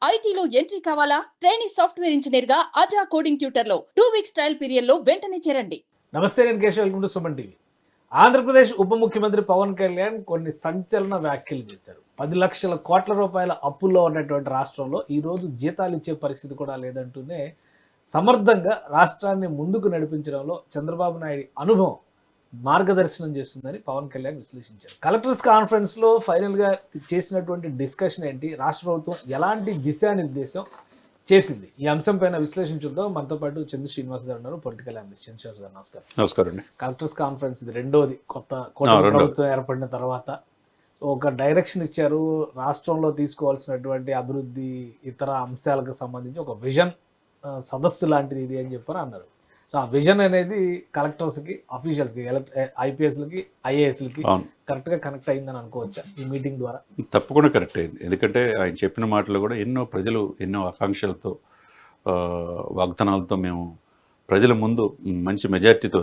ఐటీలో ఎంట్రీ కావాలా? Trainee software engineer గా అజా కోడింగ్ ట్యూటర్ లో 2 వీక్స్ ట్రయల్ పీరియడ్ లో వెంటనే చేరండి. నమస్తే, నేను Keshav. Welcome to Suman TV. Andhra Pradesh ఉప ముఖ్యమంత్రి పవన్ కళ్యాణ్ కొన్ని సంచలన వ్యాఖ్యలు చేశారు. 10 లక్షల కోట్ల రూపాయల అప్పుల్లో ఉన్నటువంటి రాష్ట్రంలో ఈ రోజు జీతాలు ఇచ్చే పరిస్థితి కూడా లేదంటూనే సమర్థంగా రాష్ట్రాన్ని ముందుకు నడిపించడంలో చంద్రబాబు నాయుడు అనుభవం మార్గదర్శనం చేస్తుందని పవన్ కళ్యాణ్ విశ్లేషించారు. కలెక్టర్స్ కాన్ఫరెన్స్ లో ఫైనల్ గా చేసినటువంటి డిస్కషన్ ఏంటి, రాష్ట్ర ప్రభుత్వం ఎలాంటి దిశానిర్దేశం చేసింది, ఈ అంశం పైన విశ్లేషించుద్దాం. మనతో పాటు చంద్ర శ్రీనివాస్ గారు ఉన్నారు, పొలిటికల్ అనలిస్ట్. చంద్రశ్రీనివాస్ గారు నమస్కారం. నమస్కారం అండి. కలెక్టర్స్ కాన్ఫరెన్స్ ఇది రెండోది కూటమి ప్రభుత్వం ఏర్పడిన తర్వాత ఒక డైరెక్షన్ ఇచ్చారు. రాష్ట్రంలో తీసుకోవాల్సినటువంటి అభివృద్ధి ఇతర అంశాలకు సంబంధించి ఒక విజన్ సదస్సు లాంటిది ఇది అని చెప్పని అన్నారు. సో ఆ విజన్ అనేది కలెక్టర్స్కి, అఫీషియల్స్కి, ఐపీఎస్లకి, ఐఏఎస్లకి కరెక్ట్గా కనెక్ట్ అయిందని అనుకోవచ్చా ఈ మీటింగ్ ద్వారా? తప్పకుండా కరెక్ట్ అయింది. ఎందుకంటే ఆయన చెప్పిన మాటలు కూడా ప్రజలు ఎన్నో ఆకాంక్షలతో, వాగ్దానాలతో మేము ప్రజల ముందు మంచి మెజారిటీతో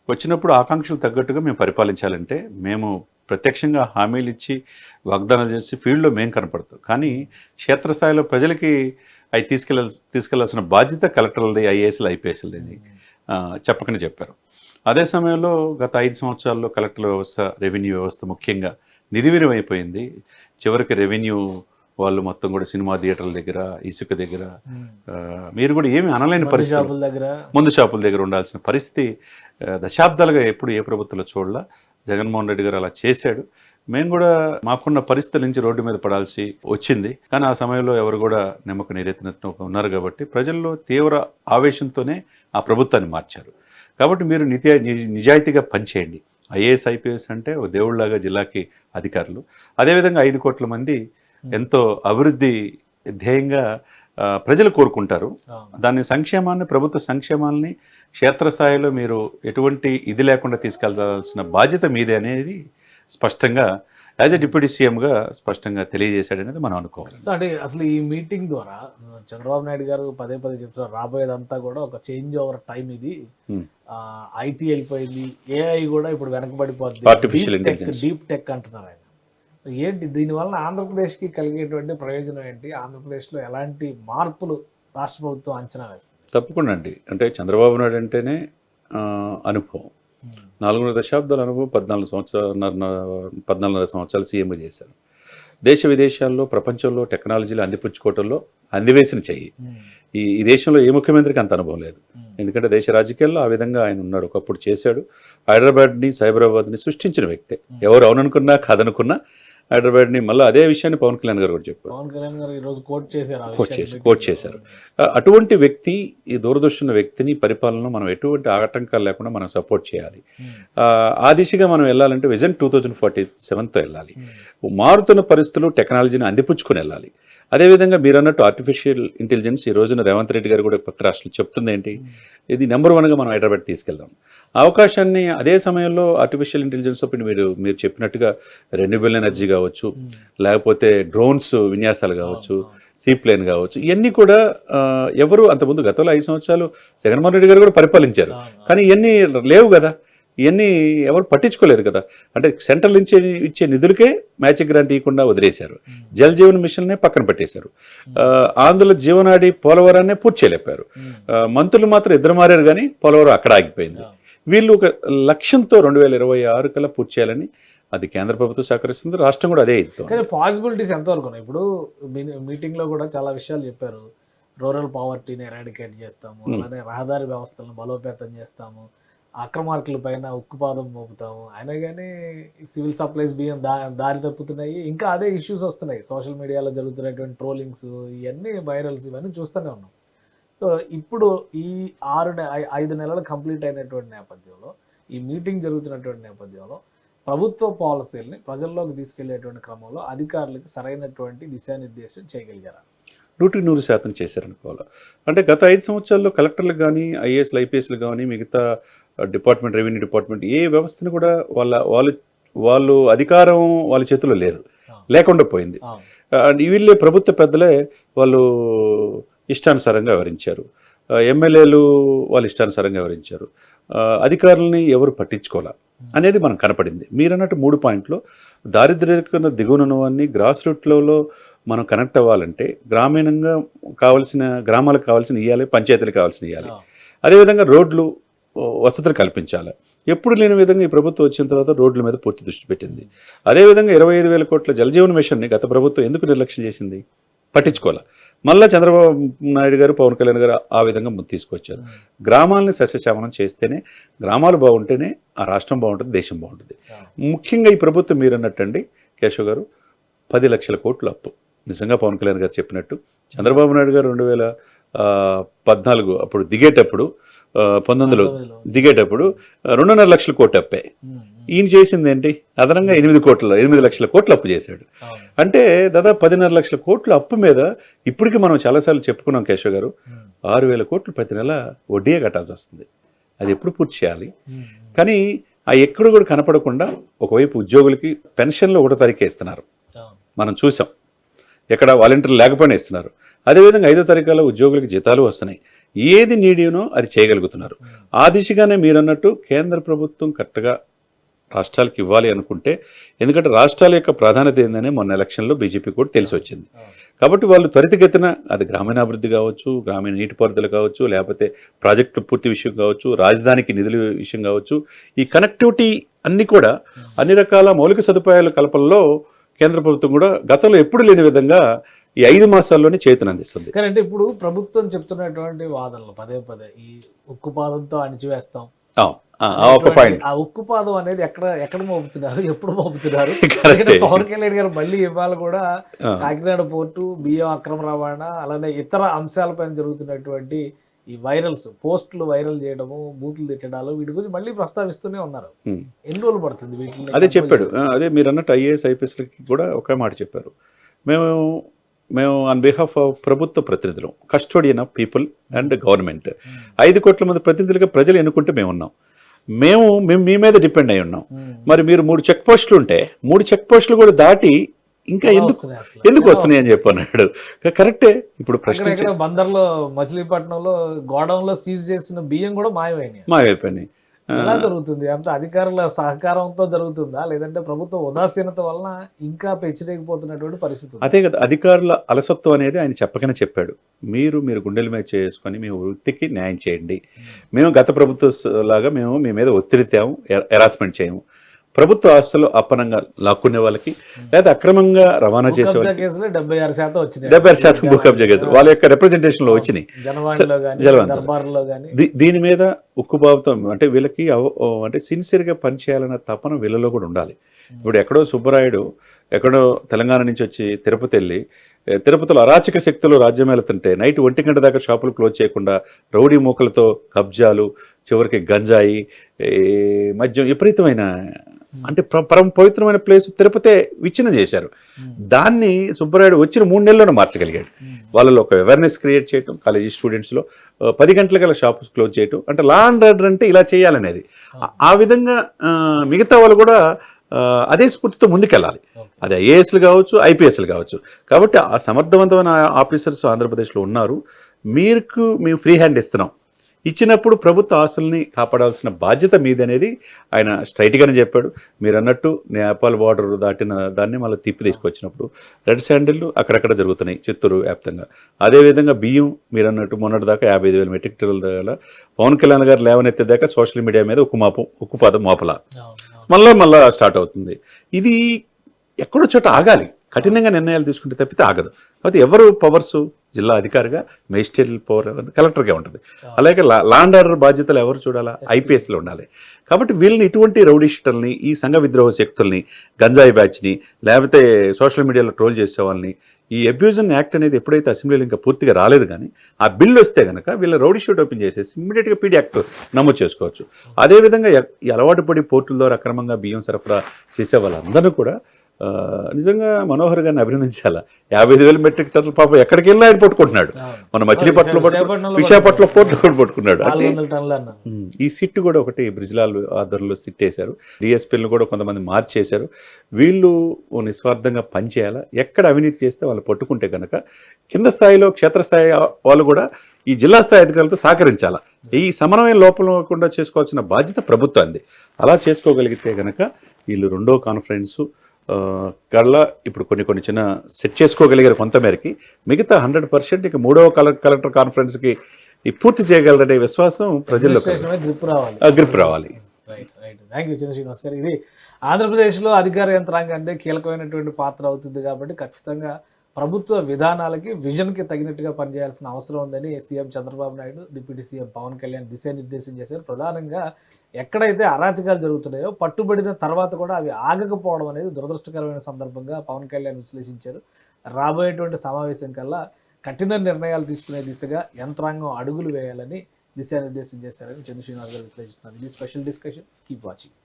వచ్చినప్పుడు ఆకాంక్షలు తగ్గట్టుగా మేము పరిపాలించాలంటే మేము ప్రత్యక్షంగా హామీలు ఇచ్చి వాగ్దానాలు చేసి ఫీల్డ్లో మేము కనపడతాం. కానీ క్షేత్రస్థాయిలో ప్రజలకి అవి తీసుకెళ్లాల్సిన బాధ్యత కలెక్టర్లది, ఐఏఎస్లు, ఐపీఎస్లది చెప్పకనే చెప్పారు. అదే సమయంలో గత 5 సంవత్సరాల్లో కలెక్టర్ వ్యవస్థ, రెవెన్యూ వ్యవస్థ ముఖ్యంగా నిర్వీర్యం అయిపోయింది. చివరికి రెవెన్యూ వాళ్ళు మొత్తం కూడా సినిమా థియేటర్ల దగ్గర, ఇసుక దగ్గర, మీరు కూడా ఏమి అనలేని పరిస్థితి, మందు షాపుల దగ్గర ఉండాల్సిన పరిస్థితి దశాబ్దాలుగా ఎప్పుడు ఏ ప్రభుత్వంలో చూడాల. జగన్మోహన్ రెడ్డి గారు అలా చేశాడు. మేము కూడా మాకున్న పరిస్థితుల నుంచి రోడ్డు మీద పడాల్సి వచ్చింది. కానీ ఆ సమయంలో ఎవరు కూడా నిమ్మకు నీరెత్తినట్టు ఉన్నారు కాబట్టి ప్రజల్లో తీవ్ర ఆవేశంతోనే ఆ ప్రభుత్వాన్ని మార్చారు. కాబట్టి మీరు నిజాయితీగా పనిచేయండి. ఐఏఎస్, ఐపీఎస్ అంటే ఓ దేవుళ్లాగా జిల్లాకి అధికారులు. అదేవిధంగా 5 కోట్ల మంది ఎంతో అభివృద్ధి ధ్యేయంగా ప్రజలు కోరుకుంటారు. దాని సంక్షేమాన్ని, ప్రభుత్వ సంక్షేమాలని క్షేత్రస్థాయిలో మీరు ఎటువంటి ఇది లేకుండా తీసుకెళ్లాల్సిన బాధ్యత మీదే అనేది స్పష్టంగా యాజ్ ఎ డిప్యూటీ సీఎంగా స్పష్టంగా తెలియజేశాడనేది మనం అనుకోవాలి. సో అంటే అసలు ఈ మీటింగ్ ద్వారా చంద్రబాబు నాయుడు గారు పదే చెప్తున్నారు, రాబోయేదంతా కూడా ఒక చేంజ్ ఓవర్ టైం. ఇది ఐటీ వెళ్ళిపోయింది, ఏఐ కూడా ఇప్పుడు వెనకబడిపోద్ది, ఆర్టిఫిషియల్ ఇంటెలిజెన్స్, డీప్ టెక్ అంటున్నారు ఆయన. ఏంటి దీనివల్ల ఆంధ్రప్రదేశ్కి కలిగేటువంటి ప్రయోజనం ఏంటి? ఆంధ్రప్రదేశ్లో ఎలాంటి మార్పులు రాష్ట్ర ప్రభుత్వం అంచనా వేస్తుంది? తప్పకుండా అండి. అంటే చంద్రబాబు నాయుడు అంటేనే అనుభవం, 4 దశాబ్దాల అనుభవం, 14 సంవత్సరాలు సీఎంగా చేశారు. దేశ విదేశాల్లో, ప్రపంచంలో టెక్నాలజీలు అందిపుచ్చుకోవటంలో అందివేసిన చెయ్యి. ఈ దేశంలో ఏ ముఖ్యమంత్రికి అంత అనుభవం లేదు. ఎందుకంటే దేశ రాజకీయాల్లో ఆ విధంగా ఆయన ఉన్నాడు, ఒకప్పుడు చేశాడు. హైదరాబాద్ని, సైబరాబాద్ని సృష్టించిన వ్యక్తే. ఎవరు అవుననుకున్నా కాదనుకున్నా హైదరాబాద్ని, మళ్ళీ అదే విషయాన్ని పవన్ కళ్యాణ్ గారు కూడా చెప్పారు. పవన్ కళ్యాణ్ గారు ఈరోజు కోట్ చేశారు. అటువంటి వ్యక్తి, ఈ దూరదృష్టి వ్యక్తిని పరిపాలనలో మనం ఎటువంటి ఆటంకాలు లేకుండా మనం సపోర్ట్ చేయాలి. ఆ దిశగా మనం వెళ్ళాలంటే విజన్ 2047తో వెళ్ళాలి. మారుతున్న పరిస్థితులు, టెక్నాలజీని అందిపుచ్చుకొని వెళ్ళాలి. అదేవిధంగా మీరు అన్నట్టు ఆర్టిఫిషియల్ ఇంటెలిజెన్స్ ఈ రోజున రేవంత్ రెడ్డి గారు కూడా పక్క రాష్ట్రాలు చెప్తుంది ఏంటి, ఇది నెంబర్ 1గా మనం హైదరాబాద్ తీసుకెళ్దాం. అవకాశాన్ని అదే సమయంలో ఆర్టిఫిషియల్ ఇంటెలిజెన్స్ మీరు చెప్పినట్టుగా రెన్యూబుల్ ఎనర్జీ కావచ్చు, లేకపోతే డ్రోన్స్ విన్యాసాలు కావచ్చు, సీప్లేన్ కావచ్చు, ఇవన్నీ కూడా ఎవరు అంతకుముందు గతంలో 5 సంవత్సరాలు జగన్మోహన్ రెడ్డి గారు కూడా పరిపాలించారు. కానీ ఇవన్నీ లేవు కదా, ఇవన్నీ ఎవరు పట్టించుకోలేదు కదా. అంటే సెంట్రల్ నుంచి ఇచ్చే నిధులకే మ్యాచింగ్ గ్రాంట్ ఇవ్వకుండా వదిలేశారు. జల్ జీవన్ మిషన్నే పక్కన పెట్టేశారు. ఆంధ్రుల జీవనాడి పోలవరాన్నే పూర్తి చేయలేపారు. మంత్రులు మాత్రం ఇద్దరు మారారు, కానీ పోలవరం అక్కడ ఆగిపోయింది. వీళ్ళు ఒక లక్ష్యంతో 2026 కల్లా పూర్తి చేయాలని అది కేంద్ర ప్రభుత్వం సహకరిస్తుంది, రాష్ట్రం కూడా అదే ఇస్తుంది. కానీ పాసిబిలిటీస్ ఎంతవరకు ఉన్నాయి? ఇప్పుడు మీటింగ్లో కూడా చాలా విషయాలు చెప్పారు. రూరల్ పావర్టీని ఎరాడికేట్ చేస్తాము, అలానే రహదారి వ్యవస్థలను బలోపేతం చేస్తాము, అక్రమార్కుల పైన ఉక్కుపాదం మోపుతాము. అయినా కానీ సివిల్ సప్లైస్ బియ్యం దారి తప్పుతున్నాయి. ఇంకా అదే ఇష్యూస్ వస్తున్నాయి. సోషల్ మీడియాలో జరుగుతున్నటువంటి ట్రోలింగ్స్, ఇవన్నీ వైరల్స్, ఇవన్నీ చూస్తూనే ఉన్నాం. సో ఇప్పుడు ఈ 5 నెలలు కంప్లీట్ అయినటువంటి నేపథ్యంలో, ఈ మీటింగ్ జరుగుతున్నటువంటి నేపథ్యంలో ప్రభుత్వ పాలసీలని ప్రజల్లోకి తీసుకెళ్లేటువంటి క్రమంలో అధికారులకు సరైనటువంటి దిశానిర్దేశం చేయగలిగారా? 100% చేశారనుకోవాలి. అంటే గత 5 సంవత్సరాల్లో కలెక్టర్లకు కానీ, ఐఏఎస్లు, ఐపీఎస్లు కానీ, మిగతా డిపార్ట్మెంట్, రెవెన్యూ డిపార్ట్మెంట్ ఏ వ్యవస్థను కూడా వాళ్ళు అధికారం వాళ్ళ చేతిలో లేకుండా పోయింది. వీళ్ళే ప్రభుత్వ పెద్దలే వాళ్ళు ఇష్టానుసారంగా వివరించారు. ఎమ్మెల్యేలు వాళ్ళు ఇష్టానుసారంగా వివరించారు. అధికారులని ఎవరు పట్టించుకోవాలా అనేది మనకు కనపడింది. మీరన్నట్టు 3 పాయింట్లు, దారిద్ర్య దిగువనని గ్రాస్ రూట్లో మనం కనెక్ట్ అవ్వాలంటే గ్రామీణంగా గ్రామాలకు కావాల్సిన ఇవ్వాలి, పంచాయతీలకు కావాల్సిన ఇవ్వాలి. అదేవిధంగా రోడ్లు వసతులు కల్పించాలి. ఎప్పుడు లేని విధంగా ఈ ప్రభుత్వం వచ్చిన తర్వాత రోడ్ల మీద పూర్తి దృష్టి పెట్టింది. అదేవిధంగా 25,000 కోట్ల జలజీవన్ మిషన్ని గత ప్రభుత్వం ఎందుకు నిర్లక్ష్యం చేసింది? పట్టించుకోవాలి. మళ్ళీ చంద్రబాబు నాయుడు గారు, పవన్ కళ్యాణ్ గారు ఆ విధంగా తీసుకొచ్చారు. గ్రామాలని సస్యశ్యామలం చేస్తేనే, గ్రామాలు బాగుంటేనే ఆ రాష్ట్రం బాగుంటుంది, దేశం బాగుంటుంది. ముఖ్యంగా ఈ ప్రభుత్వం మీరు అన్నట్టండి కేశవ్ గారు, 10 లక్షల కోట్ల అప్పు. నిజంగా పవన్ కళ్యాణ్ గారు చెప్పినట్టు చంద్రబాబు నాయుడు గారు 2014 అప్పుడు దిగేటప్పుడు 19లో దిగేటప్పుడు 2.5 లక్షల కోట్లు అప్పే. ఈయన చేసింది ఏంటి? అదనంగా 8 లక్షల కోట్లు అప్పు చేశాడు. అంటే దాదాపు 10.5 లక్షల కోట్ల అప్పు మీద ఇప్పటికీ మనం చాలాసార్లు చెప్పుకున్నాం కేశవ్ గారు, 6,000 కోట్లు ప్రతి నెల వడ్డీయే కట్టాల్సి వస్తుంది. అది ఎప్పుడు పూర్తి చేయాలి? కానీ ఆ ఎక్కడ కూడా కనపడకుండా ఒకవైపు ఉద్యోగులకి పెన్షన్లు 1వ తారీఖే ఇస్తున్నారు, మనం చూసాం. ఎక్కడ వాలంటీర్లు లేకపోయినా ఇస్తున్నారు. అదేవిధంగా 5వ తారీఖులో ఉద్యోగులకి జీతాలు వస్తున్నాయి. ఏది నీడినో అది చేయగలుగుతున్నారు. ఆ దిశగానే మీరన్నట్టు కేంద్ర ప్రభుత్వం కరెక్ట్గా రాష్ట్రాలకు ఇవ్వాలి అనుకుంటే, ఎందుకంటే రాష్ట్రాల యొక్క ప్రాధాన్యత ఏందని మొన్న ఎలక్షన్లో బీజేపీ కూడా తెలిసి వచ్చింది. కాబట్టి వాళ్ళు త్వరితగతిన అది గ్రామీణాభివృద్ధి కావచ్చు, గ్రామీణ నీటిపారుదల కావచ్చు, లేకపోతే ప్రాజెక్టుల పూర్తి విషయం కావచ్చు, రాజధానికి నిధుల విషయం కావచ్చు, ఈ కనెక్టివిటీ అన్నీ కూడా అన్ని రకాల మౌలిక సదుపాయాల కల్పనలో కేంద్ర ప్రభుత్వం కూడా గతంలో ఎప్పుడు లేని విధంగా ఈ 5 మాసాల్లోనే చేతునందిస్తుంది. కానీ అంటే ఇప్పుడు ప్రభుత్వం చెప్తున్నటువంటి వాదనలు పదే ఈ ఉక్కుపాదంతో అణిచివేస్తాం, ఒక పాయింట్. ఆ ఉక్కుపాదం అనేది ఎక్కడ మోపుతున్నారు, ఎప్పుడు మోపుతున్నారు? పవన్ కళ్యాణ్ గారు మళ్ళీ ఇవాళ కూడా కాకినాడ పోర్టు, బియ్యం అక్రమ రవాణా, అలానే ఇతర అంశాలపైన జరుగుతున్నటువంటి ఈ పోస్టులు వైరల్ చేయడము, బూతులు తిట్టడాలు, వీటి గురించి మళ్ళీ ప్రస్తావిస్తూనే ఉన్నారు. ఎన్ని రోజులు పడుతుంది వీటిని? అదే చెప్పాడు. అదే మీరు అన్నట్టు ఐఏఎస్ ఐపీఎస్లకి కూడా ఒకే మాట చెప్పారు. మేము ఆన్ బిహాఫ్ ఆఫ్ ప్రభుత్వ ప్రతినిధులు, custodian of people and government, 5 కోట్ల మంది ప్రతినిధులుగా ప్రజలు ఎన్నుకుంటే మేము మీ మీద డిపెండ్ అయి ఉన్నాం. మరి మీరు 3 చెక్ పోస్టులు ఉంటే 3 చెక్ పోస్టులు కూడా దాటి ఇంకా ఎందుకు వస్తున్నాయి అని చెప్పన్నాడు. కరెక్టే. ఇప్పుడు ప్రశ్న బందర్లో, మచిలీపట్నంలో గోడౌన్లో సీజ్ చేసిన బియ్యం కూడా మాయమైపోయినాయి. ఎలా జరుగుతుంది? అంత అధికారుల సహకారంతో జరుగుతుందా, లేదంటే ప్రభుత్వ ఉదాసీనత వలన ఇంకా పెంచలేకపోతున్నటువంటి పరిస్థితి? అదే కదా, అధికారుల అలసత్వం అనేది ఆయన చెప్పకనే చెప్పాడు. మీరు గుండెల మీద చేసుకొని మీ వృత్తికి న్యాయం చేయండి. మేము గత ప్రభుత్వం లాగా మీ మీద ఒత్తిడి తేము, హెరాస్మెంట్ చేయము. ప్రభుత్వ ఆస్తులు అప్పనంగా లాక్కునే వాళ్ళకి, లేదా అక్రమంగా రవాణా చేసే వాళ్ళకి 76% భూ కబ్జా కేసులు వాళ్ళ యొక్క రిప్రజెంటేషన్ లో వచ్చినాయి. దీని మీద ఉక్కుబాబుతో అంటే వీళ్ళకి అంటే సిన్సియర్గా పనిచేయాలన్న తపన వీళ్ళలో కూడా ఉండాలి. ఇప్పుడు ఎక్కడో సుబ్బరాయుడు ఎక్కడో తెలంగాణ నుంచి వచ్చి తిరుపతి వెళ్ళి, తిరుపతిలో అరాచక శక్తులు రాజ్యమేలుతుంటే నైట్ 1 గంట దాకా షాపులు క్లోజ్ చేయకుండా రౌడీ మూకలతో కబ్జాలు, చివరికి గంజాయి, మద్యం, విపరీతమైన అంటే పరమ పవిత్రమైన ప్లేస్ తిరుపతి విచ్ఛిన్నం చేశారు. దాన్ని సుబ్బరాయుడు వచ్చిన 3 నెలల్లోనే మార్చగలిగాడు. వాళ్ళలో ఒక అవేర్నెస్ క్రియేట్ చేయటం, కాలేజీ స్టూడెంట్స్లో 10 గంటలకల్లా షాప్స్ క్లోజ్ చేయటం, అంటే లా అండ్ ఆర్డర్ అంటే ఇలా చేయాలనేది. ఆ విధంగా మిగతా వాళ్ళు కూడా అదే స్ఫూర్తితో ముందుకెళ్ళాలి. అది ఐఏఎస్లు కావచ్చు, ఐపీఎస్లు కావచ్చు. కాబట్టి ఆ సమర్థవంతమైన ఆఫీసర్స్ ఆంధ్రప్రదేశ్లో ఉన్నారు. మేము ఫ్రీ హ్యాండ్ ఇస్తున్నాం. ఇచ్చినప్పుడు ప్రభుత్వ ఆస్తుల్ని కాపాడాల్సిన బాధ్యత మీది అనేది ఆయన స్ట్రైట్గానే చెప్పాడు. మీరు అన్నట్టు నేపాల్ బార్డర్ దాటిన దాన్ని మళ్ళీ తిప్పి తీసుకొచ్చినప్పుడు రెడ్ శాండిల్లు అక్కడక్కడ జరుగుతున్నాయి చిత్తూరు వ్యాప్తంగా. అదేవిధంగా బియ్యం మీరు అన్నట్టు మొన్నటి దాకా 55,000 మెట్రిక్ టన్నుల దాకా పవన్ కళ్యాణ్ గారు లేవనెత్తేదాకా సోషల్ మీడియా మీద ఉక్కుపాదం మోపలా మళ్ళా స్టార్ట్ అవుతుంది. ఇది ఎక్కడో చోట ఆగాలి. కఠినంగా నిర్ణయాలు తీసుకుంటే తప్పితే ఆగదు. కాబట్టి ఎవరు పవర్సు? జిల్లా అధికారిగా మెజిస్ట్రియల్ పవర్ కలెక్టర్గా ఉంటుంది. అలాగే లా అండ్ ఆర్డర్ బాధ్యతలు ఎవరు చూడాలా? ఐపీఎస్లో ఉండాలి. కాబట్టి వీళ్ళని ఇటువంటి రౌడీషిటల్ని, ఈ సంఘ విద్రోహ శక్తుల్ని, గంజాయి బ్యాచ్ని, లేకపోతే సోషల్ మీడియాలో ట్రోల్ చేసే వాళ్ళని, ఈ అబ్యూజన్ యాక్ట్ అనేది ఎప్పుడైతే అసెంబ్లీలో ఇంకా పూర్తిగా రాలేదు కానీ ఆ బిల్లు వస్తే కనుక వీళ్ళ రౌడీ షీట్ ఓపెన్ చేసేసి ఇమ్మీడియట్గా పీడీ యాక్ట్ నమోదు చేసుకోవచ్చు. అదేవిధంగా ఈ అలవాటు పడి పోర్టుల ద్వారా అక్రమంగా బియ్యం సరఫరా చేసే వాళ్ళందరూ కూడా నిజంగా మనోహర్ గారిని అభినందించాలా. 55,000 మెట్రిక్ టన్నుల పాపం ఎక్కడికి వెళ్ళినా ఆయన పట్టుకుంటున్నాడు. మన మచిలీపట్నంలో విశాఖపట్నం పోర్టు కూడా పట్టుకున్నాడు. ఈ సిట్ కూడా ఒకటి బ్రిజ్లాల్ ఆధ్వర్యంలో సిట్ వేశారు. డిఎస్పీలను కూడా కొంతమంది మార్చేశారు. వీళ్ళు నిస్వార్థంగా పనిచేయాలా. ఎక్కడ అవినీతి చేస్తే వాళ్ళు పట్టుకుంటే కనుక కింద స్థాయిలో క్షేత్రస్థాయి వాళ్ళు కూడా ఈ జిల్లా స్థాయి అధికారులతో సహకరించాలా. ఈ సమన్వయం లోపం లేకుండా చేసుకోవాల్సిన బాధ్యత ప్రభుత్వాన్ని. అలా చేసుకోగలిగితే కనుక వీళ్ళు 2వ కాన్ఫరెన్సు కల్లా ఇప్పుడు కొన్ని చిన్న సెట్ చేసుకోగలిగారు కొంత మేరకి. మిగతా 100% ఇక మూడవ కలెక్టర్ కాన్ఫరెన్స్కి పూర్తి చేయగలరనే విశ్వాసం ప్రజల్లో గ్రిప్ రావాలి. గ్రిప్ రావాలి. రైట్ రైట్ థ్యాంక్ యూ చిన్న శ్రీనివాస్ గారు. ఇది ఆంధ్రప్రదేశ్లో అధికార యంత్రాంగాన్ని కీలకమైనటువంటి పాత్ర అవుతుంది కాబట్టి ఖచ్చితంగా ప్రభుత్వ విధానాలకి విజన్కి తగినట్టుగా పనిచేయాల్సిన అవసరం ఉందని CM Chandrababu Naidu, deputy CM Pawan Kalyan దిశానిర్దేశం చేశారు. ప్రధానంగా ఎక్కడైతే అరాచకాలు జరుగుతున్నాయో పట్టుబడిన తర్వాత కూడా అవి ఆగకపోవడం అనేది దురదృష్టకరమైన సందర్భంగా పవన్ కళ్యాణ్ విశ్లేషించారు. రాబోయేటువంటి సమావేశం కల్లా కఠిన నిర్ణయాలు తీసుకునే దిశగా యంత్రాంగం అడుగులు వేయాలని దిశానిర్దేశం చేశారని చంద్ర శ్రీనివాస్ గారు విశ్లేషిస్తున్నారు. ఇది స్పెషల్ డిస్కషన్. Keep watching.